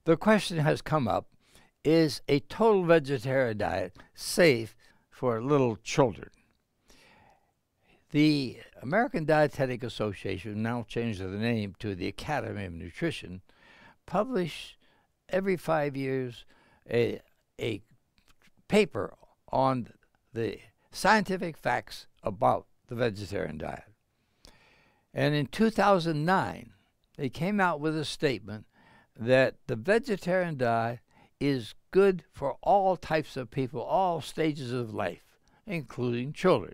The question has come up, is a total vegetarian diet safe for little children? The American Dietetic Association, now changed the name to the Academy of Nutrition, publish every 5 years a paper on the scientific facts about the vegetarian diet. And in 2009, they came out with a statement that the vegetarian diet is good for all types of people, all stages of life, including children.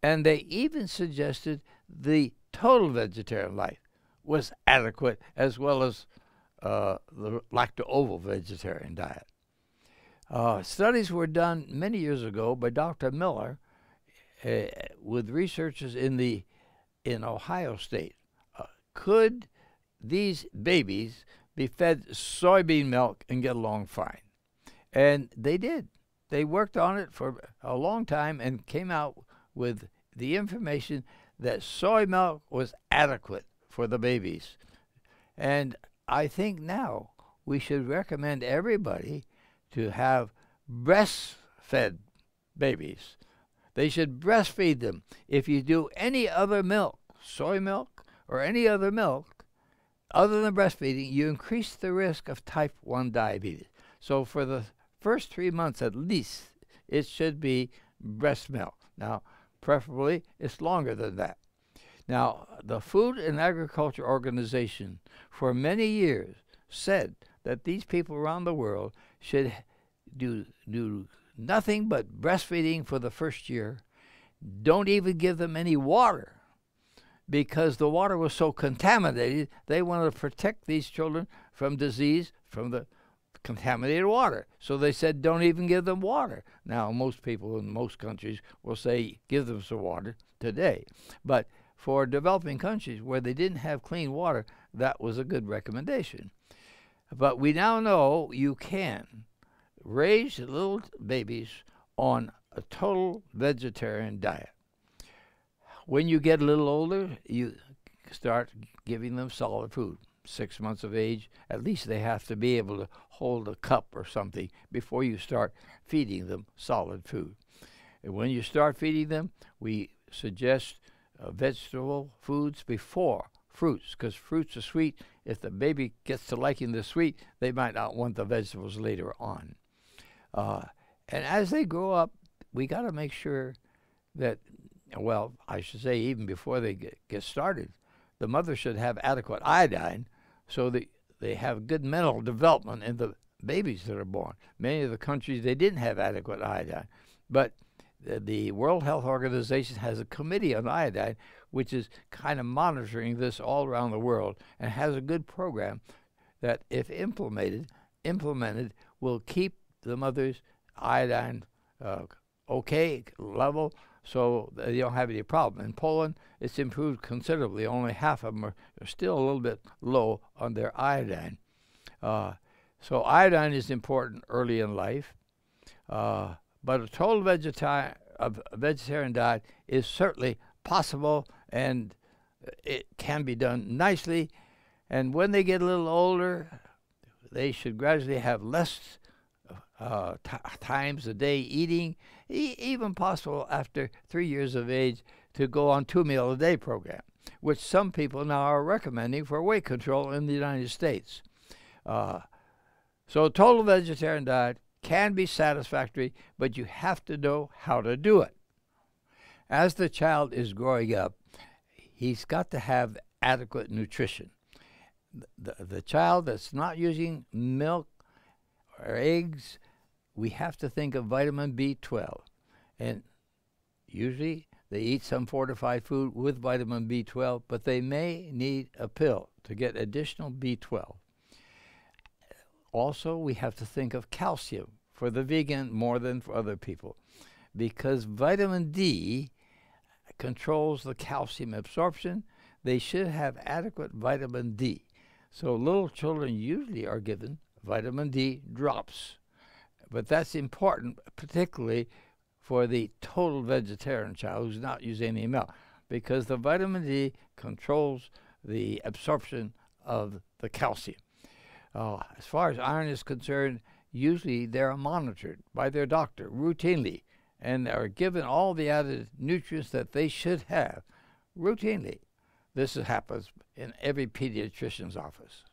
And they even suggested the total vegetarian life was adequate, as well as the lacto-ovo vegetarian diet. Studies were done many years ago by Dr. Miller with researchers in Ohio State. Could these babies be fed soybean milk and get along fine? And they did. They worked on it for a long time and came out with the information that soy milk was adequate for the babies. And I think now we should recommend everybody to have breastfed babies. They should breastfeed them. If you do any other milk, soy milk or any other milk, other than breastfeeding, you increase the risk of type 1 diabetes. So for the first 3 months at least, it should be breast milk. Now, preferably, it's longer than that. Now, the Food and Agriculture Organization for many years said that these people around the world should do nothing but breastfeeding for the first year. Don't even give them any water, because the water was so contaminated. They wanted to protect these children from disease from the contaminated water. So they said, don't even give them water. Now, most people in most countries will say, give them some water today. But for developing countries where they didn't have clean water, that was a good recommendation. But we now know you can raise little babies on a total vegetarian diet. When you get a little older, you start giving them solid food. 6 months of age, at least they have to be able to hold a cup or something before you start feeding them solid food. And when you start feeding them, we suggest vegetable foods before fruits, because fruits are sweet. If the baby gets to liking the sweet, they might not want the vegetables later on. And as they grow up, we got to make sure that, well, I should say even before they get started, the mother should have adequate iodine so that they have good mental development in the babies that are born. Many of the countries, they didn't have adequate iodine. But the World Health Organization has a committee on iodine, which is kind of monitoring this all around the world, and has a good program that, if implemented, will keep the mother's iodine okay level, so they don't have any problem. In Poland, it's improved considerably. Only half of them are still a little bit low on their iodine. So iodine is important early in life. But a total vegetarian diet is certainly possible, and it can be done nicely. And when they get a little older, they should gradually have less times a day eating, even possible after 3 years of age to go on 2 meal a day program, which some people now are recommending for weight control in the United States. So total vegetarian diet can be satisfactory, but you have to know how to do it. As the child is growing up, he's got to have adequate nutrition. The child that's not using milk or eggs, we have to think of vitamin B12. And usually they eat some fortified food with vitamin B12, but they may need a pill to get additional B12. Also, we have to think of calcium for the vegan more than for other people, because vitamin D controls the calcium absorption. They should have adequate vitamin D. So little children usually are given vitamin D drops. But that's important, particularly for the total vegetarian child who's not using any milk, because the vitamin D controls the absorption of the calcium. As far as iron is concerned, usually they're monitored by their doctor routinely and are given all the added nutrients that they should have routinely. This happens in every pediatrician's office.